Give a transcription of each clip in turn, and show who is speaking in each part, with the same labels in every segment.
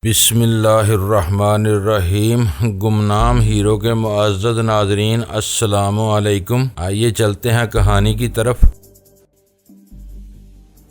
Speaker 1: بسم اللہ الرحمن الرحیم۔ گمنام ہیرو کے معزز ناظرین، السلام علیکم۔ آئیے چلتے ہیں کہانی کی طرف۔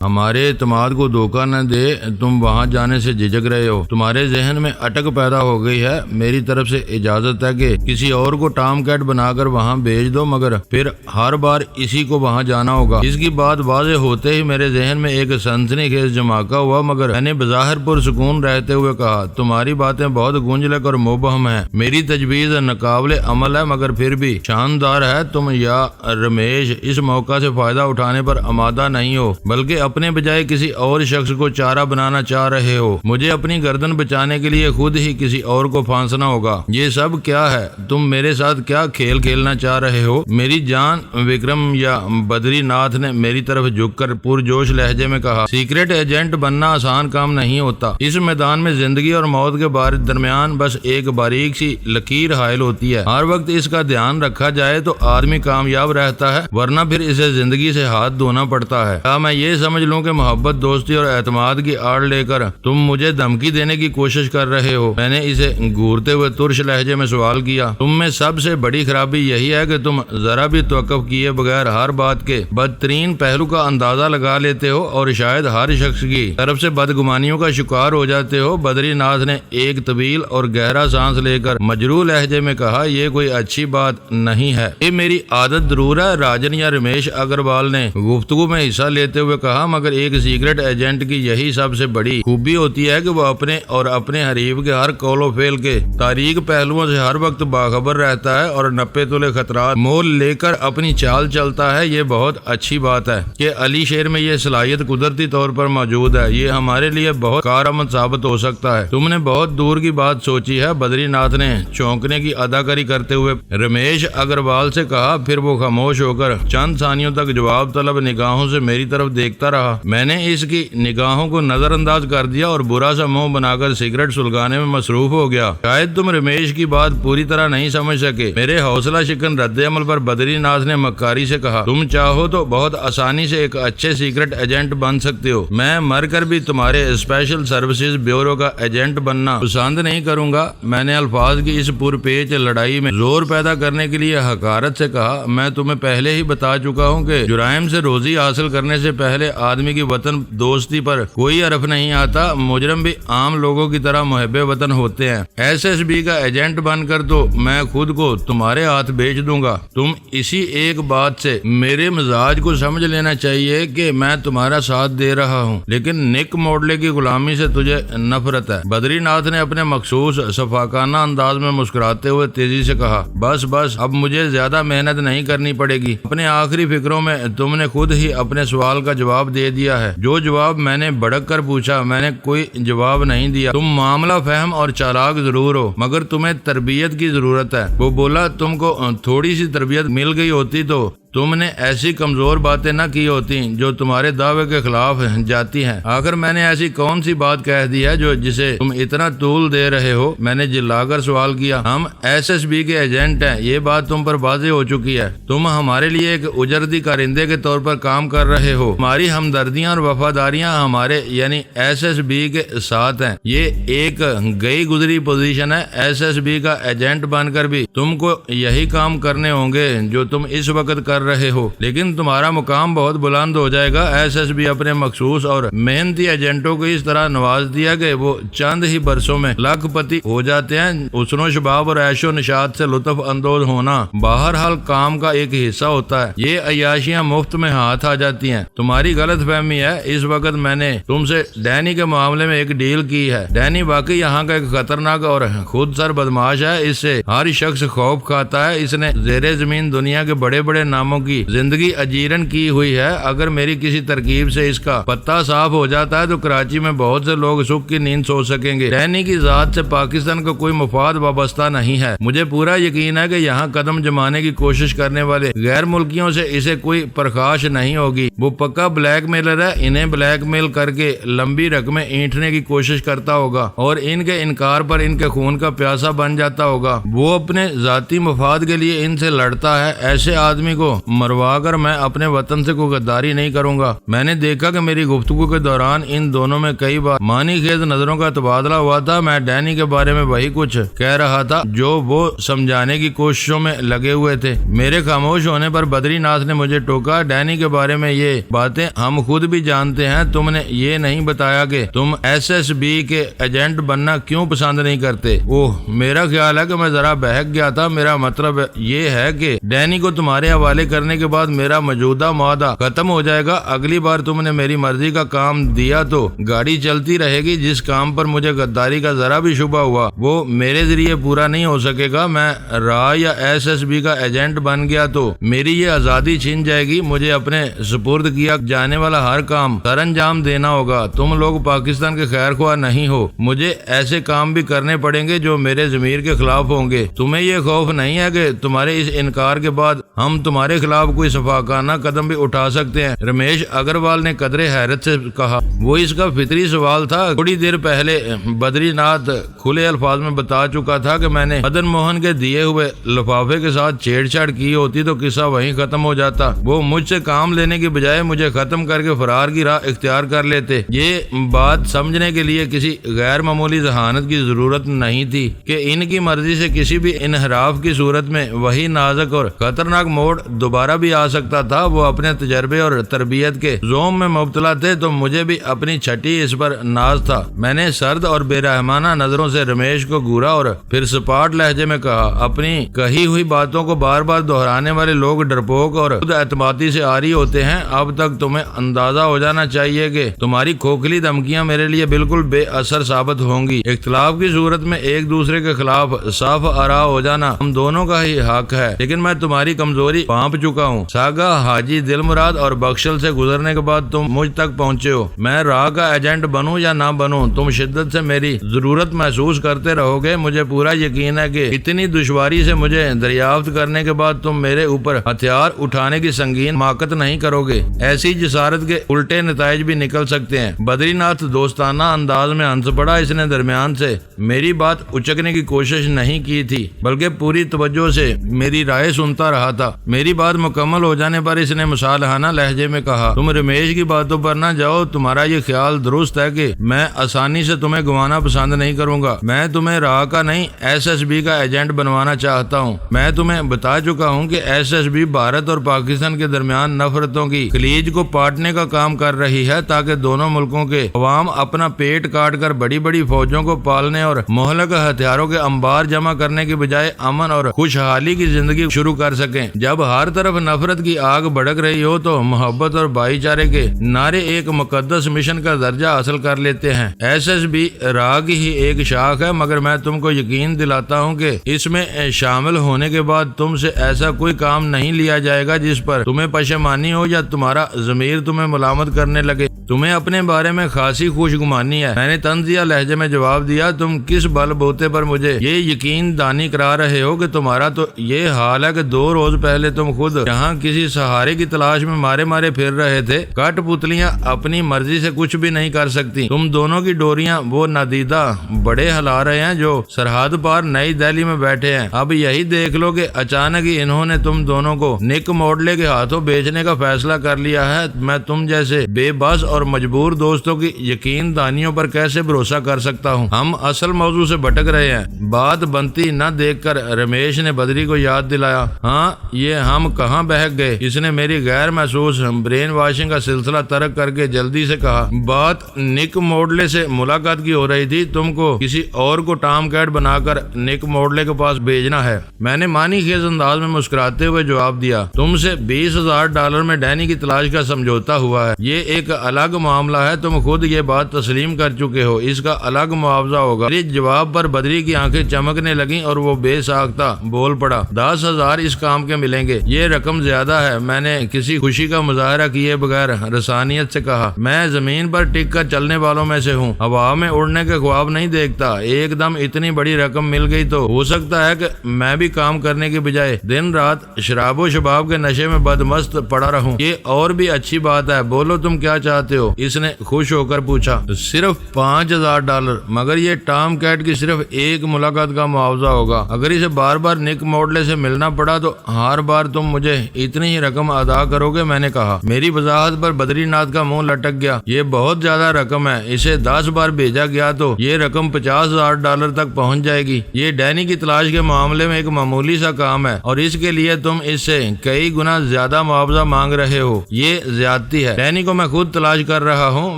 Speaker 1: ہمارے اعتماد کو دھوکہ نہ دے، تم وہاں جانے سے جھجک رہے ہو، تمہارے ذہن میں اٹک پیدا ہو گئی ہے۔ میری طرف سے اجازت ہے کہ کسی اور کو ٹام کیٹ بنا کر وہاں بھیج دو، مگر پھر ہر بار اسی کو وہاں جانا ہوگا۔ اس کی بات واضح ہوتے ہی میرے ذہن میں ایک سنسنی خیز جھماکہ ہوا، مگر میں نے بظاہر پرسکون رہتے ہوئے کہا، تمہاری باتیں بہت گنجلک اور مبہم ہیں، میری تجویز ناقابل عمل ہے مگر پھر بھی شاندار ہے۔ تم یا رمیش اس موقع سے فائدہ اٹھانے پر آمادہ نہیں ہو، بلکہ اپنے بجائے کسی اور شخص کو چارہ بنانا چاہ رہے ہو۔ مجھے اپنی گردن بچانے کے لیے خود ہی کسی اور کو پھانسنا ہوگا۔ یہ سب کیا ہے؟ تم میرے ساتھ کیا کھیل کھیلنا چاہ رہے ہو؟ میری جان، وکرم یا بدری ناتھ نے میری طرف جھک کر پرجوش لہجے میں کہا، سیکرٹ ایجنٹ بننا آسان کام نہیں ہوتا۔ اس میدان میں زندگی اور موت کے درمیان بس ایک باریک سی لکیر حائل ہوتی ہے۔ ہر وقت اس کا دھیان رکھا جائے تو آدمی کامیاب رہتا ہے، ورنہ پھر اسے زندگی سے ہاتھ دھونا پڑتا ہے۔ کیا میں یہ سمجھ لوں کہ محبت، دوستی اور اعتماد کی آڑ لے کر تم مجھے دھمکی دینے کی کوشش کر رہے ہو؟ میں نے اسے گھورتے ہوئے ترش لہجے میں سوال کیا۔ تم میں سب سے بڑی خرابی یہی ہے کہ تم ذرا بھی توقف کیے بغیر ہر بات کے بدترین پہلو کا اندازہ لگا لیتے ہو اور شاید ہر شخص کی طرف سے بدگمانیوں کا شکار ہو جاتے ہو۔ بدری ناتھ نے ایک طویل اور گہرا سانس لے کر مجروح لہجے میں کہا، یہ کوئی اچھی بات نہیں ہے، یہ میری عادت ضرور ہے۔ راجن یا رمیش اگروال نے گفتگو میں حصہ لیتے ہوئے کہا، مگر ایک سیکرٹ ایجنٹ کی یہی سب سے بڑی خوبی ہوتی ہے کہ وہ اپنے اور اپنے حریف کے ہر قول و فعل کے تاریک پہلوؤں سے ہر وقت باخبر رہتا ہے اور نپے تلے خطرات مول لے کر اپنی چال چلتا ہے۔ یہ بہت اچھی بات ہے کہ علی شیر میں یہ صلاحیت قدرتی طور پر موجود ہے، یہ ہمارے لیے بہت کارآمد ثابت ہو سکتا ہے۔ تم نے بہت دور کی بات سوچی ہے، بدری ناتھ نے چونکنے کی اداکاری کرتے ہوئے رمیش اگروال سے کہا، پھر وہ خاموش ہو کر چند ثانیوں تک جواب طلب نگاہوں سے میری طرف دیکھتا رہا۔ میں نے اس کی نگاہوں کو نظر انداز کر دیا اور برا سا منہ بنا کر سگریٹ سلگانے میں مصروف ہو گیا۔ شاید تم رمیش کی بات پوری طرح نہیں سمجھ سکے۔ میرے حوصلہ شکن رد عمل پر بدری ناتھ نے مکاری سے کہا، تم چاہو تو بہت آسانی سے ایک اچھے سیکرٹ ایجنٹ بن سکتے ہو۔ میں مر کر بھی تمہارے اسپیشل سروسز بیورو کا ایجنٹ بننا پسند نہیں کروں گا۔ میں نے الفاظ کی اس پرپیچ لڑائی میں زور پیدا کرنے کے لیے حقارت سے کہا، میں تمہیں پہلے ہی بتا چکا ہوں کہ جرائم سے روزی حاصل کرنے سے پہلے آدمی کی وطن دوستی پر کوئی حرف نہیں آتا۔ مجرم بھی عام لوگوں کی طرح محب وطن ہوتے ہیں۔ ایس ایس بی کا ایجنٹ بن کر تو میں خود کو تمہارے ہاتھ بیچ دوں گا۔ تم اسی ایک بات سے میرے مزاج کو سمجھ لینا چاہیے کہ میں تمہارا ساتھ دے رہا ہوں، لیکن نک موڈلے کی غلامی سے تجھے نفرت ہے۔ بدری ناتھ نے اپنے مخصوص شفاقانہ انداز میں مسکراتے ہوئے تیزی سے کہا، بس اب مجھے زیادہ محنت نہیں کرنی پڑے گی۔ اپنے آخری فکروں میں تم نے خود ہی اپنے سوال کا جواب دے دیا ہے۔ جو جواب میں نے بھڑک کر پوچھا، میں نے کوئی جواب نہیں دیا۔ تم معاملہ فہم اور چالاک ضرور ہو، مگر تمہیں تربیت کی ضرورت ہے۔ وہ بولا، تم کو تھوڑی سی تربیت مل گئی ہوتی تو تم نے ایسی کمزور باتیں نہ کی ہوتی جو تمہارے دعوے کے خلاف جاتی ہیں۔ آخر میں نے ایسی کون سی بات کہہ دی ہے جسے تم اتنا طول دے رہے ہو؟ میں نے جلا کر سوال کیا۔ ہم ایس ایس بی کے ایجنٹ ہیں، یہ بات تم پر واضح ہو چکی ہے۔ تم ہمارے لیے ایک اجرتی کارندے کے طور پر کام کر رہے ہو۔ ہماری ہمدردیاں اور وفاداریاں ہمارے یعنی ایس ایس بی کے ساتھ ہیں۔ یہ ایک گئی گزری پوزیشن ہے۔ ایس ایس بی کا ایجنٹ بن کر بھی تم کو یہی کام کرنے ہوں گے جو تم اس وقت کر رہے ہو، لیکن تمہارا مقام بہت بلند ہو جائے گا۔ ایس ایس بی اپنے مخصوص اور محنتی ایجنٹوں کو اس طرح نواز دیا کہ وہ چند ہی برسوں میں لاکھ پتی ہو جاتے ہیں۔ حسن و شباب اور عیش و نشاط سے لطف اندوز ہونا بہرحال کام کا ایک حصہ ہوتا ہے۔ یہ عیاشیاں مفت میں ہاتھ آ جاتی ہیں۔ تمہاری غلط فہمی ہے۔ اس وقت میں نے تم سے ڈینی کے معاملے میں ایک ڈیل کی ہے۔ ڈینی واقعی یہاں کا ایک خطرناک اور خود سر بدماش ہے۔ اس سے ہر شخص خوف کھاتا ہے۔ اس نے زیر زمین دنیا کے بڑے بڑے ناموں کی زندگی اجیرن کی ہوئی ہے۔ اگر میری کسی ترکیب سے اس کا پتہ صاف ہو جاتا ہے تو کراچی میں بہت سے لوگ سکھ کی نیند سو سکیں گے۔ ڈینی کی ذات سے پاکستان کا کوئی مفاد وابستہ نہیں ہے۔ مجھے پورا یقین ہے کہ یہاں قدم جمانے کی کوشش کرنے والے غیر ملکیوں سے اسے کوئی پرخاش نہیں ہوگی۔ وہ پکا بلیک میلر ہے۔ انہیں بلیک میل کر کے لمبی رقمیں اینٹنے کی کوشش کرتا ہوگا اور ان کے انکار پر ان کے خون کا پیاسا بن جاتا ہوگا۔ وہ اپنے ذاتی مفاد کے لیے ان سے لڑتا ہے۔ ایسے آدمی کو مروا کر میں اپنے وطن سے کوئی غداری نہیں کروں گا۔ میں نے دیکھا کہ میری گفتگو کے دوران ان دونوں میں کئی بار معنی خیز نظروں کا تبادلہ ہوا تھا۔ میں ڈینی کے بارے میں وہی کچھ کہہ رہا تھا جو وہ سمجھانے کی کوششوں میں لگے ہوئے تھے۔ میرے خاموش ہونے پر بدری ناتھ نے مجھے ٹوکا، ڈینی کے بارے میں یہ باتیں ہم خود بھی جانتے ہیں، تم نے یہ نہیں بتایا کہ تم ایس ایس بی کے ایجنٹ بننا کیوں پسند نہیں کرتے۔ اوہ، میرا خیال ہے کہ میں ذرا بہک گیا تھا۔ میرا مطلب یہ ہے کہ ڈینی کو تمہارے حوالے کرنے کے بعد میرا موجودہ معاہدہ ختم ہو جائے گا۔ اگلی بار تم نے میری مرضی کا کام دیا تو گاڑی چلتی رہے گی۔ جس کام پر مجھے غداری کا ذرا بھی شبہ ہوا وہ میرے ذریعے پورا نہیں ہو سکے گا۔ میں را یا ایس ایس بی کا ایجنٹ بن گیا تو میری یہ آزادی چھین جائے گی۔ مجھے اپنے سپرد کیا جانے والا ہر کام سر انجام دینا ہوگا۔ تم لوگ پاکستان کے خیر خواہ نہیں ہو، مجھے ایسے کام بھی کرنے پڑیں گے جو میرے ضمیر کے خلاف ہوں گے۔ تمہیں یہ خوف نہیں ہے کہ تمہارے اس انکار کے بعد ہم تمہارے خلاف کوئی شفاقانہ قدم بھی اٹھا سکتے ہیں؟ رمیش اگروال نے قدرے حیرت سے کہا۔ وہ اس کا فطری سوال تھا۔ تھوڑی دیر پہلے بدری ناتھ کھلے الفاظ میں بتا چکا تھا کہ میں نے مدن موہن کے دیے ہوئے لفافے کے ساتھ چھیڑ چھاڑ کی ہوتی تو قصہ وہیں ختم ہو جاتا۔ وہ مجھ سے کام لینے کی بجائے مجھے ختم کر کے فرار کی راہ اختیار کر لیتے۔ یہ بات سمجھنے کے لیے کسی غیر معمولی ذہانت کی ضرورت نہیں تھی کہ ان کی مرضی سے کسی بھی انحراف کی صورت میں وہی نازک اور خطرناک موڑ دوبارہ بھی آ سکتا تھا۔ وہ اپنے تجربے اور تربیت کے زوم میں مبتلا تھے تو مجھے بھی اپنی چھٹی اس پر ناز تھا۔ میں نے سرد اور بے رحمانہ نظروں سے رمیش کو گھورا اور پھر سپاٹ لہجے میں کہا، اپنی کہی ہوئی باتوں کو بار بار دہرانے والے لوگ ڈرپوک اور خود اعتمادی سے عاری ہوتے ہیں۔ اب تک تمہیں اندازہ ہو جانا چاہیے کہ تمہاری کھوکھلی دھمکیاں میرے لیے بالکل بے اثر ثابت ہوں گی۔ اختلاف کی صورت میں ایک دوسرے کے خلاف صاف آراء ہو جانا ہم دونوں کا ہی حق ہے، لیکن میں تمہاری کمزوری پانپ چکا ہوں۔ ساگا حاجی دل مراد اور بخشل سے گزرنے کے بعد تم مجھ تک پہنچے ہو۔ میں راہ کا ایجنٹ بنوں یا نہ بنوں، تم شدت سے میری ضرورت محسوس کرتے رہو گے۔ مجھے پورا یقین ہے کہ اتنی دشواری سے مجھے دریافت کرنے کے بعد تم میرے اوپر ہتھیار اٹھانے کی سنگین حماقت نہیں کرو گے۔ ایسی جسارت کے الٹے نتائج بھی نکل سکتے ہیں۔ بدری ناتھ دوستانہ انداز میں ہنس پڑا۔ اس نے درمیان سے میری بات اچکنے کی کوشش نہیں کی تھی بلکہ پوری توجہ سے میری رائے سنتا رہا تھا۔ میری بات مکمل ہو جانے پر اس نے مصالحانہ لہجے میں کہا، تم رمیش کی باتوں پر نہ جاؤ۔ تمہارا یہ خیال درست ہے کہ میں آسانی سے تمہیں گوانا پسند نہیں کروں گا۔ میں تمہیں راہ کا نہیں ایس ایس بی کا ایجنٹ بنوانا چاہتا ہوں۔ میں تمہیں بتا چکا ہوں کہ ایس ایس بی بھارت اور پاکستان کے درمیان نفرتوں کی خلیج کو پاٹنے کا کام کر رہی ہے تاکہ دونوں ملکوں کے عوام اپنا پیٹ کاٹ کر بڑی بڑی فوجوں کو پالنے اور مہلک ہتھیاروں کے انبار جمع کرنے کے بجائے امن اور خوشحالی کی زندگی شروع کر سکیں۔ جب ہر طرف نفرت کی آگ بھڑک رہی ہو تو محبت اور بھائی چارے کے نعرے ایک مقدس مشن کا درجہ حاصل کر لیتے ہیں۔ ایس ایس بی راہ کی ہی ایک شاخ ہے، مگر میں تم کو یقین دلاتا ہوں کہ اس میں شامل ہونے کے بعد تم سے ایسا کوئی کام نہیں لیا جائے گا جس پر تمہیں پشیمانی ہو یا تمہارا ضمیر تمہیں ملامت کرنے لگے۔ تمہیں اپنے بارے میں خاصی خوش گمانی ہے۔ میں نے طنزیہ لہجے میں جواب دیا، تم کس بل بوتے پر مجھے یہ یقین دانی کرا رہے ہو کہ تمہارا تو یہ حال ہے کہ 2 روز پہلے تم خود یہاں کسی سہارے کی تلاش میں مارے مارے پھر رہے تھے۔ کٹ پتلیاں اپنی مرضی سے کچھ بھی نہیں کر سکتی۔ تم دونوں کی ڈوریاں وہ نادیدہ بڑے ہلا رہے ہیں جو سرحد پار نئی دہلی میں بیٹھے ہیں۔ اب یہی دیکھ لو کہ اچانک ہی انہوں نے تم دونوں کو نک موڈلے کے ہاتھوں بیچنے کا فیصلہ کر لیا ہے۔ میں تم جیسے بے بس اور مجبور دوستوں کی یقین دانیوں پر کیسے بھروسہ کر سکتا ہوں؟ ہم اصل موضوع سے بھٹک رہے ہیں۔ بات بنتی نہ دیکھ کر رمیش نے بدری کو یاد دلایا، ہاں یہ ہم کہاں بہک گئے؟ اس نے میری غیر محسوس برین واشنگ کا سلسلہ ترک کر کے جلدی سے کہا، بات نک موڈلے سے ملاقات کی ہو رہی تھی۔ تم کو کسی اور کو ٹام کیٹ بنا کر نک موڈلے کے پاس بھیجنا ہے۔ میں نے معنی خیز انداز میں مسکراتے ہوئے جواب دیا، تم سے $20,000 میں ڈینی کی تلاش کا سمجھوتا ہوا ہے۔ یہ ایک الگ معاملہ ہے، تم خود یہ بات تسلیم کر چکے ہو، اس کا الگ معاوضہ ہوگا۔ میری جواب پر بدری کی آنکھیں چمکنے لگیں اور وہ بے ساختہ بول پڑا، 10,000 اس کام کے ملیں گے۔ یہ رقم زیادہ ہے، میں نے کسی خوشی کا مظاہرہ کیے بغیر رسانیت سے کہا۔ میں زمین پر ٹک کر چلنے والوں میں سے ہوں، ہوا میں اڑنے کے خواب نہیں دیکھتا۔ ایک دم اتنی بڑی رقم مل گئی تو ہو سکتا ہے کہ میں بھی کام کرنے کے بجائے دن رات شراب و شباب کے نشے میں بدمست پڑا رہوں۔ یہ اور بھی اچھی بات ہے، بولو تم کیا چاہتے ہو؟ اس نے خوش ہو کر پوچھا۔ صرف $5,000، مگر یہ ٹام کیٹ کی صرف ایک ملاقات کا معاوضہ ہوگا۔ اگر اسے بار بار نک موڈلے سے ملنا پڑا تو ہر بار تم مجھے اتنی ہی رقم ادا کرو گے؟ میں نے کہا۔ میری وضاحت پر بدری ناتھ کا منہ لٹک گیا۔ یہ بہت زیادہ رقم ہے، اسے 10 بار بھیجا گیا تو یہ رقم $50,000 تک پہنچ جائے گی۔ یہ ڈینی کی تلاش کے معاملے میں ایک معمولی سا کام ہے اور اس کے لیے تم اس سے کئی گنا زیادہ معاوضہ مانگ رہے ہو، یہ زیادتی ہے۔ ڈینی کو میں خود تلاش کر رہا ہوں،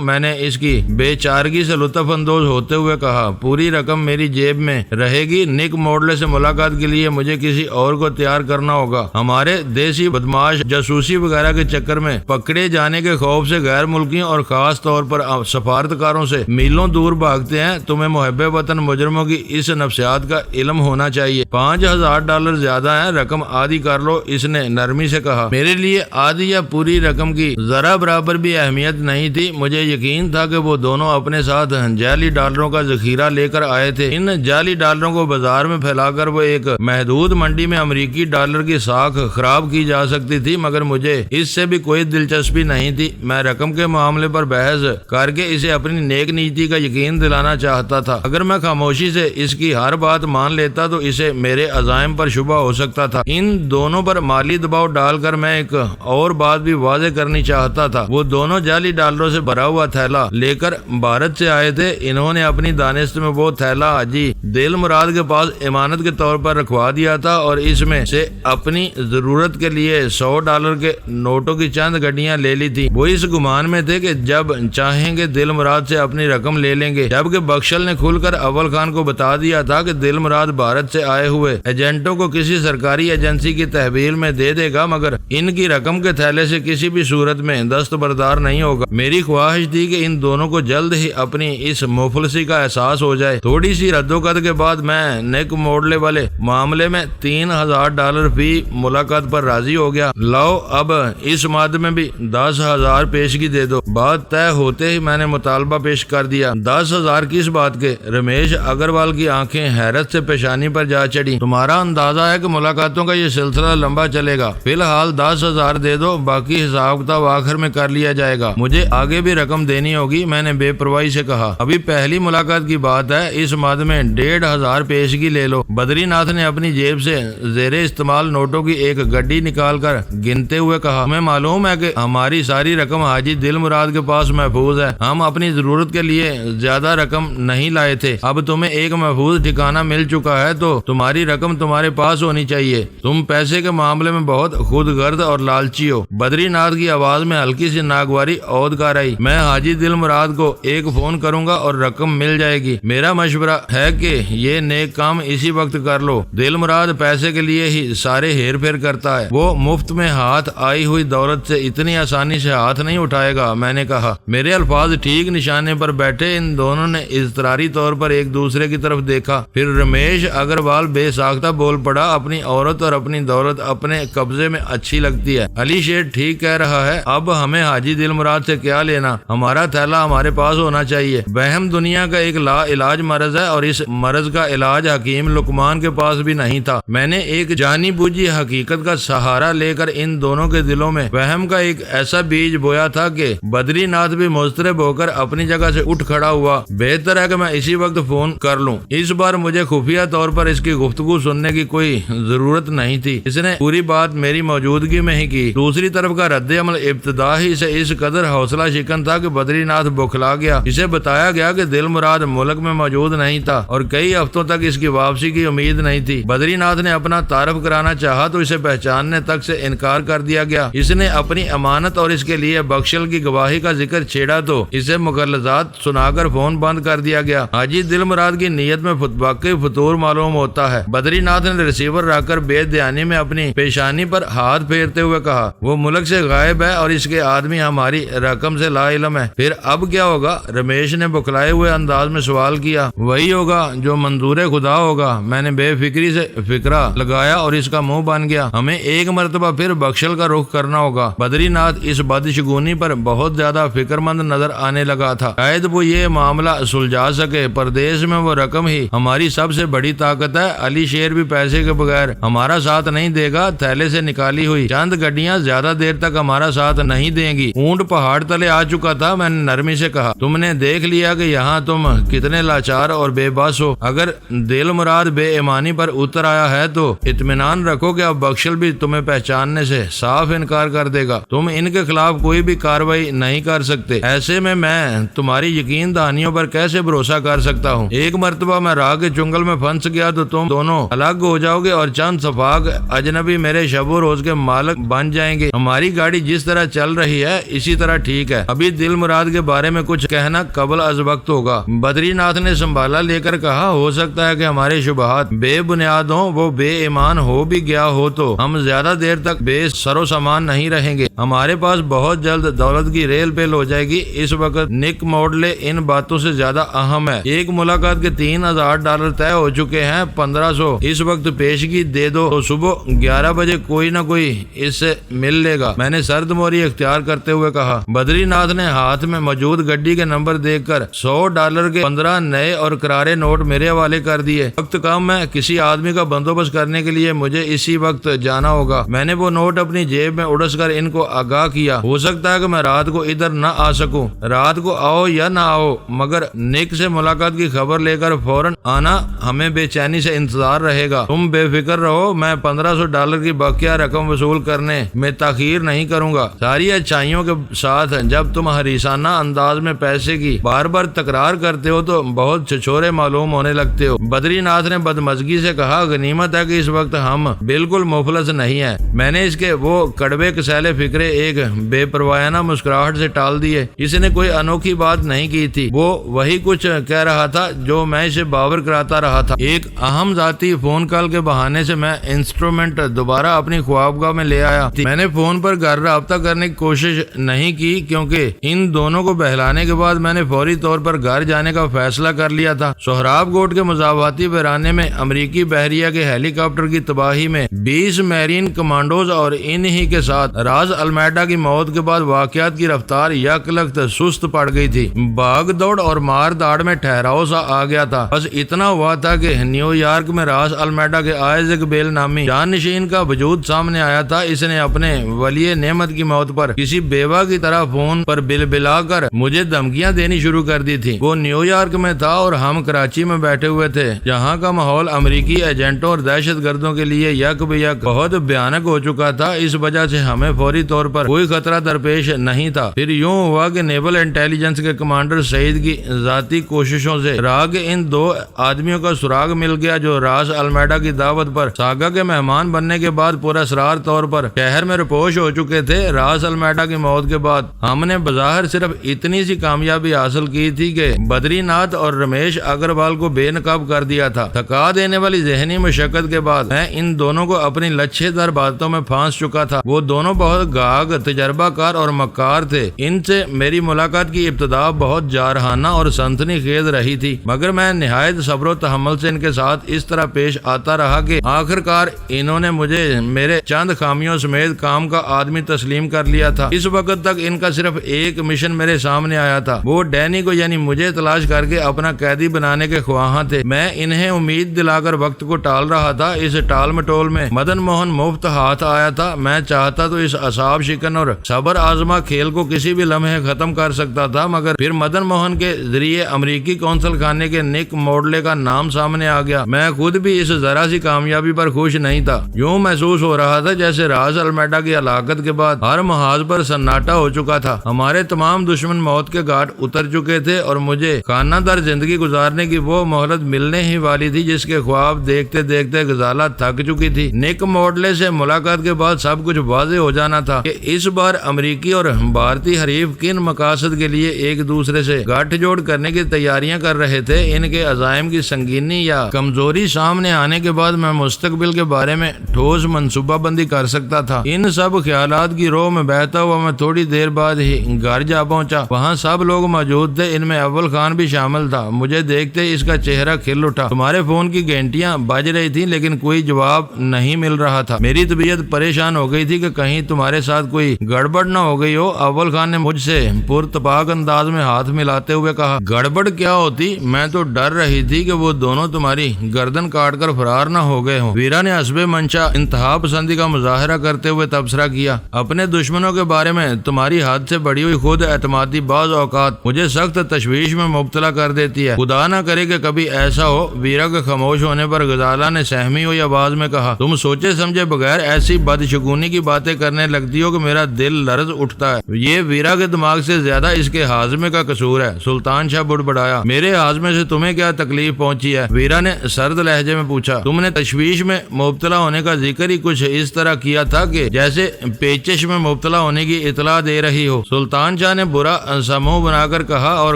Speaker 1: میں نے اس کی بے چارگی سے لطف اندوز ہوتے ہوئے کہا۔ پوری رقم میری جیب میں رہے گی۔ نک موڈلے سے ملاقات کے لیے مجھے کسی اور کو تیار کرنا ہوگا۔ ہمارے دیسی بدماش جاسوسی وغیرہ کے چکر میں پکڑے جانے کے خوف سے غیر ملکیوں اور خاص طور پر سفارتکاروں سے میلوں دور بھاگتے ہیں۔ تمہیں محب وطن مجرموں کی اس نفسیات کا علم ہونا چاہیے۔ $5,000 زیادہ ہیں، رقم آدھی کر لو، اس نے نرمی سے کہا۔ میرے لیے آدھی یا پوری رقم کی ذرا برابر بھی اہمیت نہیں تھی۔ مجھے یقین تھا کہ وہ دونوں اپنے ساتھ جعلی ڈالروں کا ذخیرہ لے کر آئے تھے۔ ان جعلی ڈالروں کو بازار میں پھیلا کر وہ ایک محدود منڈی میں امریکی ڈالر کی ساکھ خراب کی جا سکتی تھی، مگر مجھے اس سے بھی کوئی دلچسپی نہیں تھی۔ میں رقم کے معاملے پر بحث کر کے اسے اپنی نیک نیتی کا یقین دلانا چاہتا تھا۔ اگر میں خاموشی سے اس کی ہر بات مان لیتا تو اسے میرے عزائم پر شبہ ہو سکتا تھا۔ ان دونوں پر مالی دباؤ ڈال کر میں ایک اور بات بھی واضح کرنی چاہتا تھا۔ وہ دونوں جعلی ڈالروں سے بھرا ہوا تھیلا لے کر بھارت سے آئے تھے۔ انہوں نے اپنی دانست میں وہ تھیلا حاجی دل مراد کے پاس امانت کے طور پر رکھوا دیا تھا اور اس میں سے اپنی ضرورت کے لیے $100 کے نوٹوں کی چند گڈیاں لے لی تھی۔ وہ اس گمان میں تھے کہ جب چاہیں گے دل مراد سے اپنی رقم لے لیں گے، جبکہ بخشل نے کھل کر اول خان کو بتا دیا تھا کہ دل مراد بھارت سے آئے ہوئے ایجنٹوں کو کسی سرکاری ایجنسی کی تحویل میں دے دے گا، مگر ان کی رقم کے تھیلے سے کسی بھی صورت میں دستبردار نہیں ہوگا۔ میری خواہش تھی کہ ان دونوں کو جلد ہی اپنی اس مفلسی کا احساس ہو جائے۔ تھوڑی سی رد و قد کے بعد میں نیک موڈلے والے معاملے میں $3,000 فی ملاقات پر راضی ہو گیا۔ لاؤ اب اس ماد میں بھی 10,000 پیشگی دے دو۔ بات طے ہوتے ہی میں نے مطالبہ پیش کر دیا۔ 10,000 کس بات کے؟ رمیش اگروال کی آنکھیں حیرت سے پیشانی پر جا چڑھی۔ تمہارا اندازہ ہے کہ ملاقاتوں کا یہ سلسلہ لمبا چلے گا؟ فی الحال 10,000 دے دو، باقی حساب کتاب آخر میں کر لیا جائے گا۔ مجھے آگے بھی رقم دینی ہوگی، میں نے بے پرواہی سے کہا۔ ابھی پہلی ملاقات کی بات ہے، اس ماد میں 1,500 پیشگی لے لو۔ بدری ناتھ نے اپنی جیب سے زیر استعمال نوٹوں کی ایک گڈی نکال کر گنتے ہوئے کہا۔ ہمیں معلوم ہے کہ ہماری ساری رقم حاجی دل مراد کے پاس محفوظ ہے۔ ہم اپنی ضرورت کے لیے زیادہ رقم نہیں لائے تھے۔ اب تمہیں ایک محفوظ ٹھکانہ مل چکا ہے تو تمہاری رقم تمہارے پاس ہونی چاہیے۔ تم پیسے کے معاملے میں بہت خود غرض اور لالچی ہو۔ بدری ناتھ کی آواز میں ہلکی سی ناگواری عود کر آئی۔ میں حاجی دل مراد کو ایک فون کروں گا اور رقم مل جائے گی۔ میرا مشورہ ہے کہ یہ نیک کام اسی وقت کر لو۔ دل مراد پیسے کے لیے ہی سارے ہیر پھیر کرتا ہے، وہ مفت میں ہاتھ آئی ہوئی دولت سے اتنی آسانی سے ہاتھ نہیں اٹھائے گا، میں نے کہا۔ میرے الفاظ ٹھیک نشانے پر بیٹھے ان دونوں نے اضطراری طور پر ایک دوسرے کی طرف دیکھا۔ پھر رمیش اگروال بے ساختہ بول پڑا، اپنی عورت اور اپنی دولت اپنے قبضے میں اچھی لگتی ہے۔ علی شیر ٹھیک کہہ رہا ہے، اب ہمیں حاجی دل مراد سے کیا لینا؟ ہمارا تھیلا ہمارے پاس ہونا چاہیے۔ وہم دنیا کا ایک لا علاج مرض ہے اور اس مرض کا علاج حکیم لقمان کے پاس بھی نہیں تھا۔ میں نے ایک جانی بوجھی حقیقت کا سہارا لے کر ان دونوں کے دلوں میں وہم کا ایک ایسا بیج بویا تھا کہ بدری ناتھ بھی مضطرب ہو کر اپنی جگہ سے اٹھ کھڑا ہوا۔ بہتر ہے کہ میں اسی وقت فون کر لوں۔ اس بار مجھے خفیہ طور پر اس کی گفتگو سننے کی کوئی ضرورت نہیں تھی، اس نے پوری بات میری موجودگی میں ہی کی۔ دوسری طرف کا رد عمل ابتدا ہی سے اس قدر حوصلہ شکن تھا کہ بدری ناتھ بوکھلا گیا۔ اسے بتایا گیا کہ دل مراد ملک میں موجود نہیں تھا اور کئی ہفتوں تک اس کی واپسی کی امید نہیں تھی۔ بدری ناتھ نے اپنا تعارف کرانا چاہا تو اسے پہچاننے تک سے انکار کر دیا گیا۔ اس نے اپنی امانت اور اس کے لیے بخشل کی گواہی کا ذکر چھیڑا تو اسے مغلظات سنا کر فون بند کر دیا گیا۔ حاجی دل مراد کی نیت میں واقعی فطور معلوم ہوتا ہے۔ بدری ناتھ نے ریسیور رکھ کر بے دھیانی میں اپنی پیشانی پر ہاتھ پھیرتے ہوئے کہا، وہ ملک سے غائب ہے اور اس کے آدمی ہماری رقم سے لا علم ہے۔ پھر اب کیا ہوگا؟ رمیش نے بکھلائے ہوئے انداز میں سوال کیا۔ وہی ہوگا جو منظور خدا ہوگا، میں نے بے فکری سے فکرہ لگایا اور اس کا منہ بن گیا۔ ہمیں ایک مرتبہ پھر بخشل کا رخ کرنا ہوگا۔ بدری ناتھ اس بدشگونی پر بہت زیادہ فکر مند نظر آنے لگا تھا۔ شاید وہ یہ معاملہ سلجھا سکے۔ پردیش میں وہ رقم ہی ہماری سب سے بڑی طاقت ہے۔ علی شیر بھی پیسے کے بغیر ہمارا ساتھ نہیں دے گا۔ تھیلے سے نکالی ہوئی چند گڈیاں زیادہ دیر تک ہمارا ساتھ نہیں دیں گی۔ اونٹ پہاڑ تلے آ چکا تھا، میں نے نرمی سے کہا۔ تم نے دیکھ لیا کہ یہاں تم کتنے لاچار اور بے بس ہو۔ اگر دل مراد بے ایمانی پر اتر آیا ہے تو اطمینان رکھو کہ اب بخشل بھی تمہیں پہچاننے سے صاف انکار کر دے گا۔ تم ان کے خلاف کوئی بھی کارروائی نہیں کر سکتے، ایسے میں تمہاری یقین دہانیوں پر کیسے بھروسہ کر سکتا ہوں؟ ایک مرتبہ میں راہ کے جنگل میں پھنس گیا تو تم دونوں الگ ہو جاؤ گے اور چند صفاق اجنبی میرے شب و روز کے مالک بن جائیں گے۔ ہماری گاڑی جس طرح چل رہی ہے اسی طرح ٹھیک ہے، ابھی دل مراد کے بارے میں کچھ کہنا قبل از وقت ہوگا۔ بدری ناتھ نے سنبھالا لے کر کہا، ہو سکتا ہے کہ ہمارے شبہات بے بنیاد ہوں، وہ بے ایمان ہو بھی گیا ہو تو ہم زیادہ دیر تک بے سر و سامان نہیں رہیں گے، ہمارے پاس بہت جلد دولت کی ریل پیل ہو جائے گی۔ اس وقت نک موڈلے ان باتوں سے زیادہ اہم ہے۔ ایک ملاقات کے $3000 طے ہو چکے ہیں، 1500 اس وقت پیشگی دے دو تو صبح 11 بجے کوئی نہ کوئی اس سے مل لے گا۔ میں نے سرد موری اختیار کرتے ہوئے کہا۔ بدری ناتھ نے ہاتھ میں موجود گڈی کے نمبر دیکھ کر $100 کے 15 نئے اور کرارے نوٹ میرے حوالے کر دیے۔ وقت کم ہے، کسی آدمی کا بندوبست کرنے کے لیے مجھے اسی وقت جانا ہوگا۔ میں نے وہ نوٹ اپنی جیب میں اڑس کر ان کو آگاہ کیا، ہو سکتا ہے کہ میں رات کو ادھر نہ آ سکوں، رات کو آؤ یا نہ آؤ، مگر نک سے ملاقات کی خبر لے کر فوراً آنا، ہمیں بے چینی سے انتظار رہے گا۔ تم بے فکر رہو، میں $1500 کی بقیہ رقم وصول کرنے میں تاخیر نہیں کروں گا۔ ساری اچھائیوں کے ساتھ جب تم حریصانہ انداز میں پیسے کی بار بار تکرار کرتے ہو تو بہت چھچورے معلوم ہونے لگتے ہو۔ بدری ناتھ نے بدمزگی سے کہا، غنیمت ہے کہ اس وقت ہم بالکل مفلس نہیں ہیں۔ میں نے اس کے وہ کڑوے کسیلے فکرے ایک بے پروایانہ مسکراہٹ سے ٹال دیے۔ اس نے کوئی انوکھی بات نہیں کی تھی، وہ وہی کچھ کہہ رہا تھا جو میں اسے باور کراتا رہا تھا۔ ایک اہم ذاتی فون کال کے بہانے سے میں انسٹرومنٹ دوبارہ اپنی خوابگاہ میں لے آیا۔ میں نے فون پر گھر رابطہ کرنے کی کوشش نہیں کی کیونکہ ان دونوں کو بہلانے کے بعد میں نے فوری طور پر گھر جانے کا فیصلہ کر لیا تھا۔ سہراب گوٹ کے مضافاتی ویرانے میں امریکی بحریہ کے ہیلی کاپٹر کی تباہی میں 20 میرین کمانڈوز اور انہی کے ساتھ راز المیڈا کی موت کے بعد واقعات کی رفتار یکلخت سست پڑ گئی تھی۔ بھاگ دوڑ اور مار داڑ میں ٹھہراؤ سا آ گیا تھا۔ بس اتنا ہوا تھا کہ نیو یارک میں راز المیڈا کے آئزک بیل نامی جانشین کا وجود سامنے آیا تھا۔ اس نے اپنے ولی نعمت کی موت پر کسی بیوہ کی طرح فون پر بلا کر مجھے دھمکیاں دینی شروع کر دی تھی۔ وہ نیو یارک میں تھا اور ہم کراچی میں بیٹھے ہوئے تھے، جہاں کا ماحول امریکی ایجنٹوں اور دہشت گردوں کے لیے یک بیک بہت بھیانک ہو چکا تھا۔ اس وجہ سے ہمیں فوری طور پر کوئی خطرہ درپیش نہیں تھا۔ پھر یوں ہوا کہ نیول انٹیلیجنس کے کمانڈر سعید کی ذاتی کوششوں سے راہ کے ان 2 آدمیوں کا سراغ مل گیا جو راز المیڈا کی دعوت پر ساگا کے مہمان بننے کے بعد پراسرار طور پر شہر میں رپوش ہو چکے تھے۔ راز المیڈا کی موت کے بعد ہم نے بظاہر صرف اتنی سی کامیابی حاصل کی تھی کہ بدری ناتھ اور رمیش اگروال کو بے نقاب کر دیا تھا۔ تھکا دینے والی ذہنی مشقت کے بعد میں ان دونوں کو اپنی لچھے دار باتوں میں پھانس چکا تھا۔ وہ دونوں بہت گاگ، تجربہ کار اور مکار تھے۔ ان سے میری ملاقات کی ابتدا بہت جارحانہ اور سنسنی خیز رہی تھی، مگر میں نہایت صبر و تحمل سے ان کے ساتھ اس طرح پیش آتا رہا کہ آخر کار انہوں نے مجھے میرے چند خامیوں سمیت کام کا آدمی تسلیم کر لیا تھا۔ اس وقت تک ان کا صرف ایک مشن میرے سامنے آیا تھا، وہ ڈینی کو یعنی مجھے تلاش کر کے اپنا قیدی بنانے کے خواہاں تھے۔ میں انہیں امید دلا کر وقت کو ٹال رہا تھا۔ اس ٹال مٹول میں مدن موہن مفت ہاتھ آیا تھا۔ میں چاہتا تو اس اعصاب شکن اور صبر آزما کھیل کو کسی بھی لمحے ختم کر سکتا تھا، مگر پھر مدن موہن کے ذریعے امریکی قونصل خانے کے نک موڈلے کا نام سامنے آ گیا۔ میں خود بھی اس ذرا سی کامیابی پر خوش نہیں تھا۔ یوں محسوس ہو رہا تھا جیسے راز المیڈا کی ہلاکت کے بعد ہر محاذ پر سناٹا ہو چکا تھا۔ ہمارے تمام دشمن موت کے گھاٹ اتر چکے تھے اور مجھے خانہ دار زندگی گزارنے کی وہ مہلت ملنے ہی والی تھی جس کے خواب دیکھتے دیکھتے غزالہ تھک چکی تھی۔ نک موڈلے سے ملاقات کے بعد سب کچھ واضح ہو جانا تھا کہ اس بار امریکی اور بھارتی حریف کن مقاصد کے لیے ایک دوسرے سے گٹھ جوڑ کرنے کی تیاریاں کر رہے تھے۔ ان کے عزائم کی سنگینی یا کمزوری سامنے آنے کے بعد میں مستقبل کے بارے میں ٹھوس منصوبہ بندی کر سکتا تھا۔ ان سب خیالات کی رو میں بہتا ہوا میں تھوڑی دیر بعد ہی گھر جا پہنچا۔ وہاں سب لوگ موجود تھے، ان میں اول خان بھی شامل تھا۔ مجھے دیکھتے ہی اس کا چہرہ کھل اٹھا۔ تمہارے فون کی گھنٹیاں بج رہی تھیں لیکن کوئی جواب نہیں مل رہا تھا۔ میری طبیعت پریشان ہو گئی تھی کہ کہیں تمہارے ساتھ کوئی گڑبڑ نہ ہو گئی ہو۔ اول خان نے مجھ سے پرتپاک انداز میں ہاتھ ملاتے ہوئے کہا، گڑبڑ کیا ہوتی؟ میں تو ڈر رہی تھی کہ وہ دونوں تمہاری گردن کاٹ کر فرار نہ ہو گئے ہوں۔ ویرا نے حسب منشا انتہا پسندی کا مظاہرہ کرتے ہوئے تبصرہ کیا، اپنے دشمنوں کے بارے میں تمہاری حد سے بڑی ہوئی خود اعتمادی بعض اوقات مجھے سخت تشویش میں مبتلا کر دیتی ہے۔ خدا نہ کرے کہ کبھی ایسا ہو۔ ویرا کے خاموش ہونے پر غزالہ نے سہمی ہوئی آواز میں کہا، تم سوچے سمجھے سمجھے بغیر ایسی بدشگونی کی باتیں کرنے لگتی ہو کہ میرا دل لرز اٹھتا ہے۔ یہ ویرا کے دماغ سے زیادہ اس کے ہاضمے کا قصور ہے۔ سلطان شاہ بڑبڑایا، میرے ہاضمے سے تمہیں کیا تکلیف پہنچی ہے؟ ویرا نے سرد لہجے میں پوچھا۔ تم نے تشویش میں مبتلا ہونے کا ذکر ہی کچھ اس طرح کیا تھا کہ جیسے پیچش میں مبتلا ہونے کی اطلاع دے رہی ہو۔ سلطان شاہ نے برا سمو بنا کر کہا اور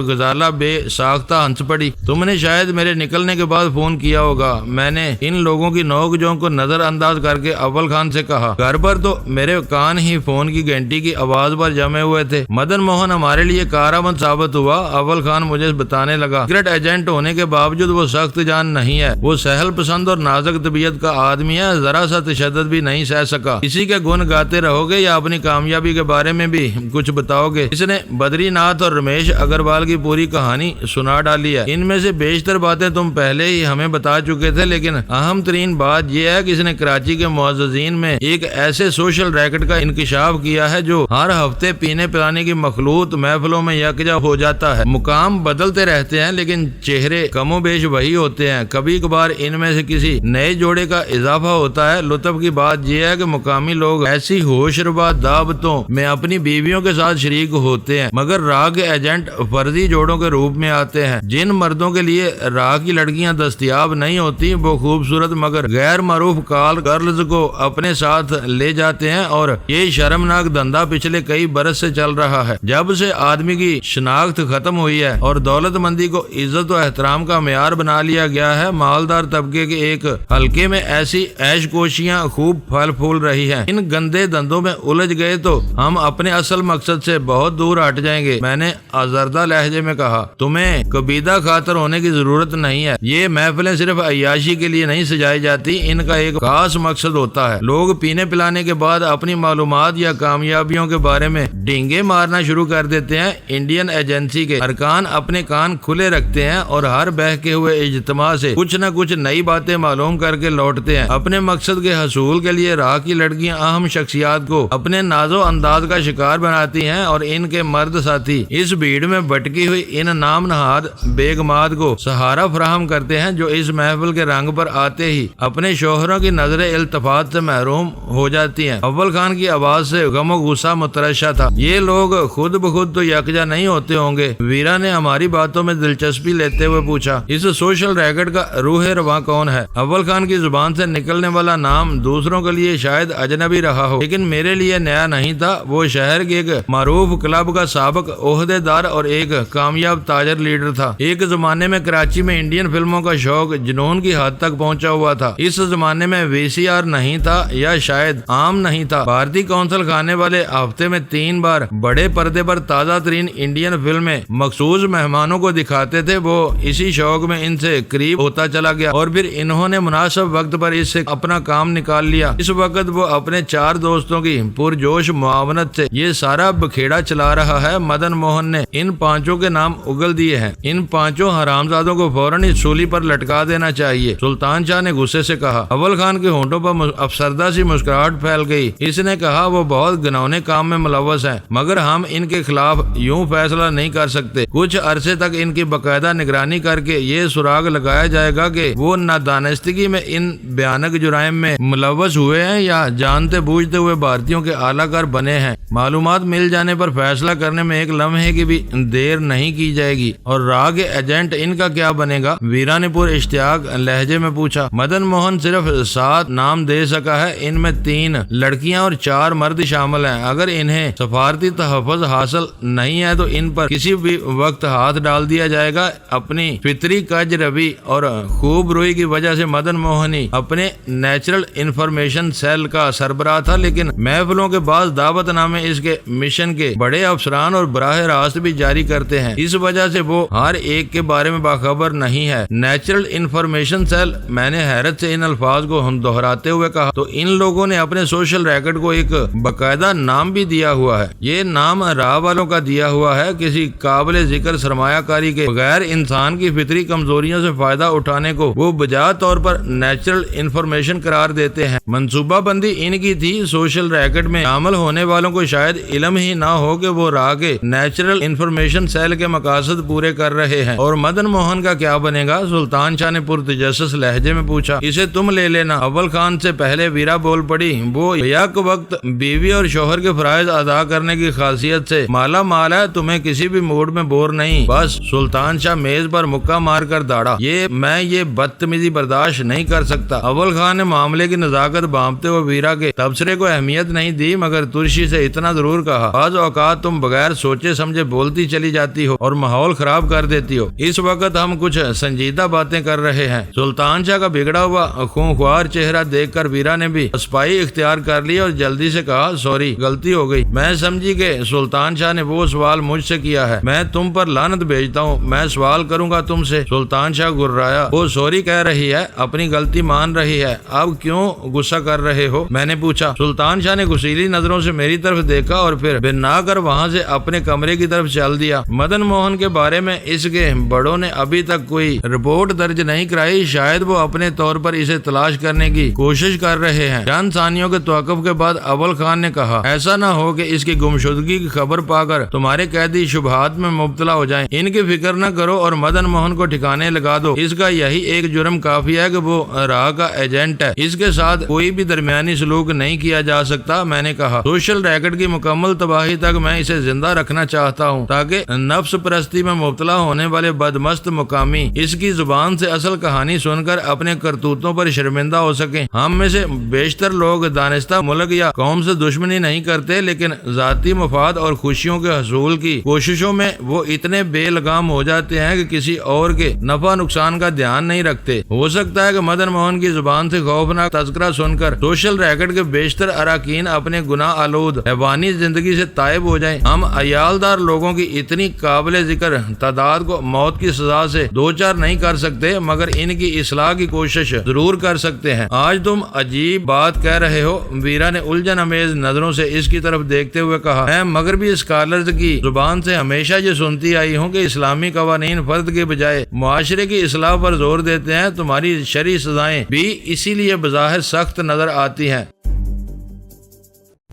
Speaker 1: غزالہ بے ساختہ ہنس پڑی۔ تم نے شاید میرے نکلنے کے بعد فون کیا ہوگا۔ میں نے ان لوگوں کی نوک جھونک کو نظر انداز کر کے اول خان سے کہا، گھر پر تو میرے کان ہی فون کی گھنٹی کی آواز پر جمے ہوئے تھے۔ مدن موہن ہمارے لیے کارآمد ثابت ہوا۔ اول خان مجھے بتانے لگا، سیکرٹ ایجنٹ ہونے کے باوجود وہ سخت جان نہیں ہے، وہ سہل پسند اور نازک طبیعت کا آدمی ہے، ذرا سا تشدد بھی نہیں سہ سکا۔ کسی کے گن گاتے رہو گے یا اپنی کامیابی کے بارے میں بھی کچھ بتاؤ گے؟ اس نے بدری ناتھ اور رمیش اگروال کی پوری کہانی سنا ڈالی ہے۔ ان میں سے بیشتر باتیں تم پہلے ہی ہمیں بتا چکے تھے، لیکن اہم ترین بات یہ ہے کہ اس نے کراچی کے معززین میں ایک ایسے سوشل ریکٹ کا انکشاف کیا ہے جو ہر ہفتے پینے پلانے کی مخلوط محفلوں میں یکجا ہو جاتا ہے۔ مقام بدلتے رہتے ہیں لیکن چہرے کم و بیش وہی ہوتے ہیں۔ کبھی کبھار ان میں سے کسی نئے جوڑے کا اضافہ ہوتا ہے۔ لطف کی بات یہ ہے کہ مقامی لوگ ایسی ہوش ربا دعوتوں میں اپنی بیویوں کے ساتھ شریک ہوتے ہیں، مگر راہ کے ایجنٹ فرضی جوڑوں کے روپ میں آتے ہیں۔ جن مردوں کے لیے راہ کی لڑکیاں دستیاب نہیں ہوتی وہ خوبصورت مگر غیر معروف کال گرلز کو اپنے ساتھ لے جاتے ہیں، اور یہ شرمناک دھندا پچھلے کئی برس سے چل رہا ہے۔ جب سے آدمی کی شناخت ختم ہوئی ہے اور دولت مندی کو عزت و احترام کا معیار بنا لیا گیا ہے، مالدار طبقے کے ایک حلقے میں ایسی عیش کوشیاں خوب پھل پھول رہی ہیں۔ ان گندے دندوں میں الجھ گئے تو ہم اپنے اصل مقصد سے بہت دور ہٹ جائیں گے۔ میں نے آزردہ لہجے میں کہا، تمہیں کبیدہ خاطر ہونے کی ضرورت نہیں ہے۔ یہ محفلیں صرف عیاشی کے لیے نہیں سجائی جاتی، ان کا ایک خاص مقصد ہوتا ہے۔ لوگ پینے پلانے کے بعد اپنی معلومات یا کامیابیوں کے بارے میں ڈینگے مارنا شروع کر دیتے ہیں۔ انڈین ایجنسی کے ارکان اپنے کان کھلے رکھتے ہیں اور ہر بہکے ہوئے اجتماع سے کچھ نہ کچھ نئی باتیں معلوم کر کے لوٹتے ہیں۔ اپنے مقصد کے حصول کے لیے راہ کی لڑکیاں اہم شخصیات کو اپنے ناز و انداز کا شکار بناتی ہیں، اور ان کے مرد ساتھی اس بھیڑ میں بٹکی ہوئی ان نام نہاد بیگمات کو سہارا فراہم کرتے ہیں جو اس محفل کے رنگ پر آتے ہی اپنے شوہروں کی نظر التفات سے محروم ہو جاتی ہیں۔ اول خان کی آواز سے غم و غصہ مترشح تھا۔ یہ لوگ خود بخود تو یکجا نہیں ہوتے ہوں گے؟ ویرا نے ہماری باتوں میں دلچسپی لیتے ہوئے پوچھا۔ اس سوشل ریکٹ کا روح رواں کون ہے؟ اول خان کی زبان سے نکلنے والا نام دوسروں کے لیے شاید اجنبی رہا ہو، لیکن میرے لیے نیا نہیں تھا۔ وہ شہر کے ایک معروف کلب کا سابق عہدے دار اور ایک کامیاب تاجر لیڈر تھا۔ ایک زمانے میں کراچی میں انڈین فلموں کا شوق جنون کی حد تک پہنچا ہوا تھا۔ اس زمانے میں VCR نہیں تھا یا شاید عام نہیں تھا۔ بھارتی کونسل خانے والے ہفتے میں 3 بار بڑے پردے پر تازہ ترین انڈین فلمیں مخصوص مہمانوں کو دکھاتے تھے۔ وہ اسی شوق میں ان سے قریب ہوتا چلا گیا اور پھر انہوں نے مناسب وقت پر اس سے اپنا کام نکال لیا۔ اس وقت وہ اپنے 4 دوستوں کی پرجوش معاونت سے یہ سارا بکھیڑا چلا رہا ہے۔ مدن موہن نے ان 5 کے نام اگل دیے ہیں۔ ان 5 حرامزادوں کو فوراً اس سولی پر لٹکا دینا چاہیے، سلطان شاہ نے غصے سے کہا۔ اول خان کے ہونٹوں پر افسردہ سی مسکراہٹ پھیل گئی۔ اس نے کہا، وہ بہت گنونے کام میں ملوث ہیں، مگر ہم ان کے خلاف یوں فیصلہ نہیں کر سکتے۔ کچھ عرصے تک ان کی باقاعدہ نگرانی کر کے یہ سراغ لگایا جائے گا کہ وہ نادانستگی میں ان بھیانک جرائم میں ملوث ہوئے ہیں یا جانتے بوجھتے ہوئے بھارتیوں کے اعلیٰ کار بنے ہیں۔ معلومات مل جانے پر فیصلہ کرنے میں ایک لمحے کی بھی دیر نہیں کی جائے گی۔ اور راہ کے ایجنٹ ان کا کیا بنے گا؟ ویرا نے پر اشتیاق لہجے میں پوچھا۔ مدن موہن صرف 7 نام دے سکا ہے، ان میں 3 لڑکیاں اور 4 مرد شامل ہیں۔ اگر انہیں سفارتی تحفظ حاصل نہیں ہے تو ان پر کسی بھی وقت ہاتھ ڈال دیا جائے گا۔ اپنی فطری کج روی اور خوب روئی کی وجہ سے مدن موہنی اپنے نیچرل انفارمیشن سیل کا سربراہ تھا، لیکن محفلوں کے بعض دعوت نامے اس کے مشن کے بڑے افسران اور براہ راست بھی جاری کرتے ہیں۔ اس وجہ سے وہ ہر ایک کے بارے میں باخبر نہیں ہے۔ نیچرل انفارمیشن سیل، میں نے حیرت سے ان الفاظ کو دہراتے ہوئے کہا، تو ان لوگوں نے اپنے سوشل ریکٹ کو ایک باقاعدہ نام بھی دیا ہوا ہے۔ یہ نام راہ والوں کا دیا ہوا ہے۔ کسی قابل ذکر سرمایہ کاری کے بغیر انسان کی فطری کمزوریوں سے فائدہ اٹھانے کو وہ بجا طور پر نیچرل انفارمیشن قرار دیتے ہیں۔ منصوبہ بندی ان کی تھی۔ سوشل ریکٹ میں شامل ہونے والوں کو شاید علم ہی نہ ہو کہ وہ راہ کے نیچرل انفارمیشن سیل کے مقاصد پورے کر رہے ہیں۔ اور مدن موہن کا کیا بنے گا؟ سلطان شاہ نے پرتجسس لہجے میں پوچھا۔ اسے تم لے لینا، اول خان زبان سے پہلے ویرا بول پڑی۔ وہ یک وقت بیوی اور شوہر کے فرائض ادا کرنے کی خاصیت سے مالا مال ہے، تمہیں کسی بھی موڈ میں بور نہیں۔ بس سلطان شاہ میز پر مکہ مار کر داڑا، میں بدتمیزی برداشت نہیں کر سکتا۔ اول خان نے معاملے کی نزاکت بانپتے ہوئے ویرا کے تبصرے کو اہمیت نہیں دی، مگر ترشی سے اتنا ضرور کہا، بعض اوقات تم بغیر سوچے سمجھے بولتی چلی جاتی ہو اور ماحول خراب کر دیتی ہو۔ اس وقت ہم کچھ سنجیدہ باتیں کر رہے ہیں۔ سلطان شاہ کا بگڑا ہوا خونخوار چہرہ دیکھ کر ویرا نے بھی صفائی اختیار کر لی اور جلدی سے کہا، سوری، غلطی ہو گئی۔ میں سمجھی کہ سلطان شاہ نے وہ سوال مجھ سے کیا ہے، میں تم پر لعنت بھیجتا ہوں، میں سوال کروں گا تم سے۔ سلطان شاہ گررایا، وہ سوری کہہ رہی ہے، اپنی غلطی مان رہی ہے، اب کیوں غصہ کر رہے ہو؟ میں نے پوچھا۔ سلطان شاہ نے غصیلی نظروں سے میری طرف دیکھا اور پھر بنا کر وہاں سے اپنے کمرے کی طرف چل دیا۔ مدن موہن کے بارے میں اس کے بڑوں نے ابھی تک کوئی رپورٹ درج نہیں کرائی، شاید وہ اپنے طور پر اسے تلاش کرنے کی کوشش کر رہے ہیں۔ چند ثانیوں کے توقف کے بعد اول خان نے کہا، ایسا نہ ہو کہ اس کی گمشدگی کی خبر پا کر تمہارے قیدی شبہات میں مبتلا ہو جائیں۔ ان کی فکر نہ کرو اور مدن موہن کو ٹھکانے لگا دو، اس کا یہی ایک جرم کافی ہے کہ وہ راہ کا ایجنٹ ہے، اس کے ساتھ کوئی بھی درمیانی سلوک نہیں کیا جا سکتا۔ میں نے کہا، سوشل ریکٹ کی مکمل تباہی تک میں اسے زندہ رکھنا چاہتا ہوں تاکہ نفس پرستی میں مبتلا ہونے والے بدمست مقامی اس کی زبان سے اصل کہانی سن کر اپنے کرتوتوں پر شرمندہ ہو سکیں۔ ہم میں سے بیشتر لوگ دانستہ ملک یا قوم سے دشمنی نہیں کرتے، لیکن ذاتی مفاد اور خوشیوں کے حصول کی کوششوں میں وہ اتنے بے لگام ہو جاتے ہیں کہ کسی اور کے نفع نقصان کا دھیان نہیں رکھتے۔ ہو سکتا ہے کہ مدن موہن کی زبان سے خوفناک تذکرہ سن کر سوشل ریکٹ کے بیشتر اراکین اپنے گناہ آلود حیوانی زندگی سے تائب ہو جائیں۔ ہم عیالدار لوگوں کی اتنی قابل ذکر تعداد کو موت کی سزا سے دوچار نہیں کر سکتے، مگر ان کی اصلاح کی کوشش ضرور کر سکتے ہیں۔ آج تم عجیب بات کہہ رہے ہو، ویرا نے الجھن امیز نظروں سے اس کی طرف دیکھتے ہوئے کہا۔ میں مغربی اسکالرز کی زبان سے ہمیشہ یہ سنتی آئی ہوں کہ اسلامی قوانین فرد کے بجائے معاشرے کی اصلاح پر زور دیتے ہیں، تمہاری شرعی سزائیں بھی اسی لیے بظاہر سخت نظر آتی ہیں۔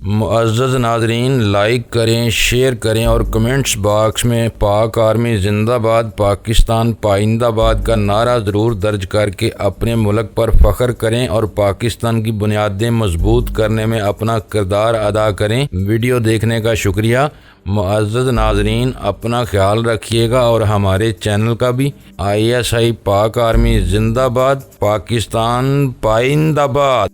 Speaker 1: معزز ناظرین، لائک کریں، شیئر کریں اور کمنٹس باکس میں پاک آرمی زندہ باد، پاکستان پائندہ باد کا نعرہ ضرور درج کر کے اپنے ملک پر فخر کریں اور پاکستان کی بنیادیں مضبوط کرنے میں اپنا کردار ادا کریں۔ ویڈیو دیکھنے کا شکریہ۔ معزز ناظرین، اپنا خیال رکھیے گا اور ہمارے چینل کا بھی۔ ISI پاک آرمی زندہ باد، پاکستان پائندہ باد۔